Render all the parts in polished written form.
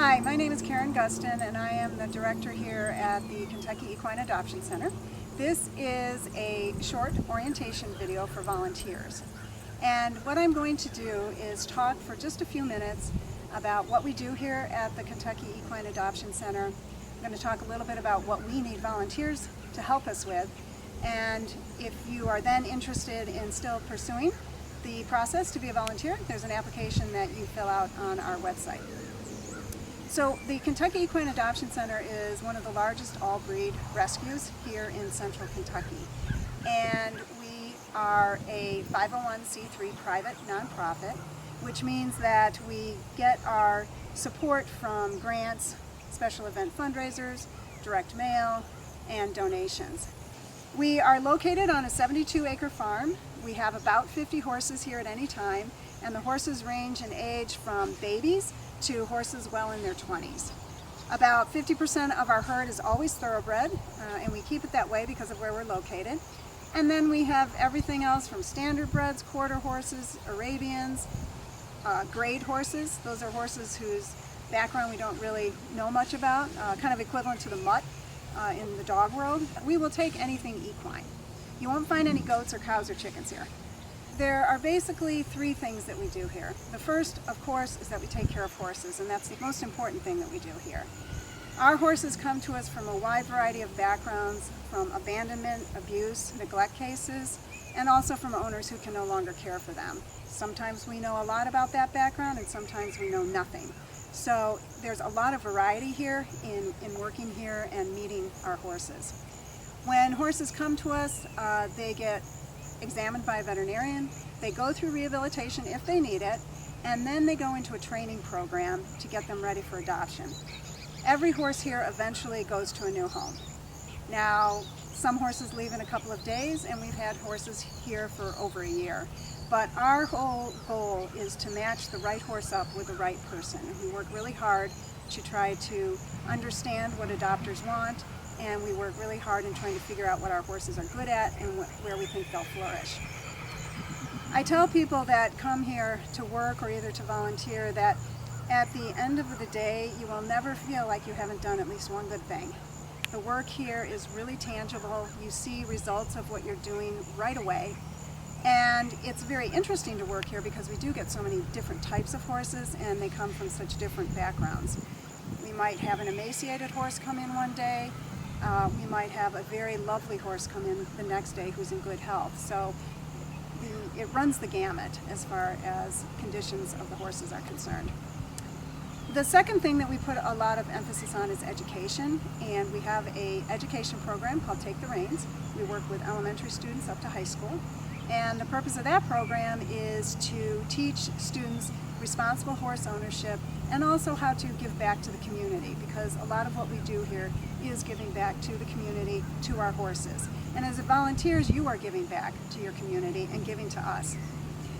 Hi, my name is Karen Gustin and I am the director here at the Kentucky Equine Adoption Center. This is a short orientation video for volunteers. And what I'm going to do is talk for just a few minutes about what we do here at the Kentucky Equine Adoption Center. I'm going to talk a little bit about what we need volunteers to help us with. And if you are then interested in still pursuing the process to be a volunteer, there's an application that you fill out on our website. So the Kentucky Equine Adoption Center is one of the largest all-breed rescues here in central Kentucky. And we are a 501c3 private nonprofit, which means that we get our support from grants, special event fundraisers, direct mail, and donations. We are located on a 72-acre farm. We have about 50 horses here at any time, and the horses range in age from babies to horses well in their 20s. About 50% of our herd is always thoroughbred, and we keep it that way because of where we're located. And then we have everything else from standard breds, quarter horses, Arabians, grade horses. Those are horses whose background we don't really know much about, kind of equivalent to the mutt in the dog world. We will take anything equine. You won't find any goats or cows or chickens here. There are basically three things that we do here. The first, of course, is that we take care of horses, and that's the most important thing that we do here. Our horses come to us from a wide variety of backgrounds, from abandonment, abuse, neglect cases, and also from owners who can no longer care for them. Sometimes we know a lot about that background, and sometimes we know nothing. So there's a lot of variety here in working here and meeting our horses. When horses come to us, they get examined by a veterinarian, they go through rehabilitation if they need it, and then they go into a training program to get them ready for adoption. Every horse here eventually goes to a new home. Now, some horses leave in a couple of days, and we've had horses here for over a year. But our whole goal is to match the right horse up with the right person. We work really hard to try to understand what adopters want, and we work really hard in trying to figure out what our horses are good at and where we think they'll flourish. I tell people that come here to work or either to volunteer that at the end of the day, you will never feel like you haven't done at least one good thing. The work here is really tangible. You see results of what you're doing right away. And it's very interesting to work here because we do get so many different types of horses and they come from such different backgrounds. We might have an emaciated horse come in one day. We might have a very lovely horse come in the next day who's in good health. So it runs the gamut as far as conditions of the horses are concerned. The second thing that we put a lot of emphasis on is education, and we have an education program called Take the Reins. We work with elementary students up to high school, and the purpose of that program is to teach students responsible horse ownership and also how to give back to the community, because a lot of what we do here is giving back to the community, to our horses. And as volunteers, you are giving back to your community and giving to us.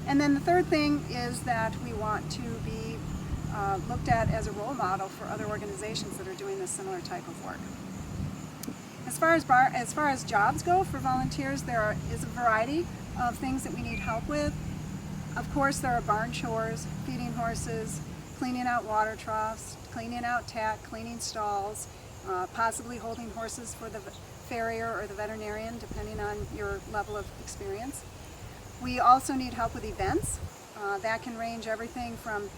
And then the third thing is that we want to be looked at as a role model for other organizations that are doing this similar type of work. As far as jobs go for volunteers, there is a variety of things that we need help with. Of course, there are barn chores, feeding horses, cleaning out water troughs, cleaning out tack, cleaning stalls, possibly holding horses for the farrier or the veterinarian, depending on your level of experience. We also need help with events. That can range everything from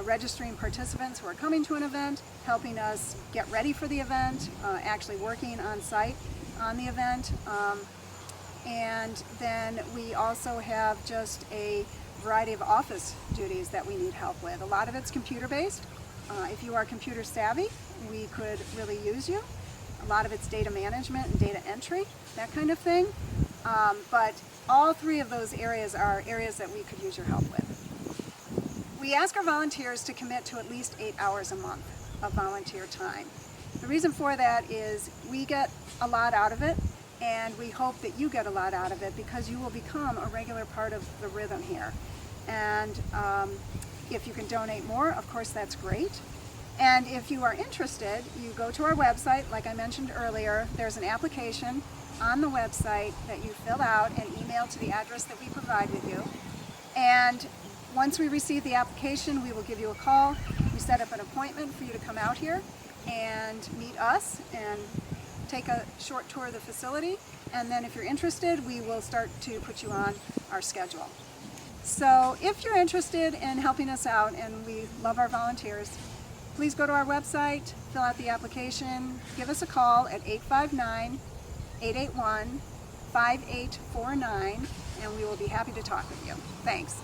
registering participants who are coming to an event, helping us get ready for the event, actually working on site on the event. And then we also have just a variety of office duties that we need help with. A lot of it's computer-based. If you are computer savvy, we could really use you. A lot of it's data management and data entry, that kind of thing. But all three of those areas are areas that we could use your help with. We ask our volunteers to commit to at least 8 hours a month of volunteer time. The reason for that is we get a lot out of it, and we hope that you get a lot out of it because you will become a regular part of the rhythm here. And if you can donate more, of course, that's great. And if you are interested, you go to our website. Like I mentioned earlier, there's an application on the website that you fill out and email to the address that we provide with you. And once we receive the application, we will give you a call. We set up an appointment for you to come out here and meet us and take a short tour of the facility. And then if you're interested, we will start to put you on our schedule. So if you're interested in helping us out, and we love our volunteers, please go to our website, fill out the application, give us a call at 859-881-5849, and we will be happy to talk with you. Thanks.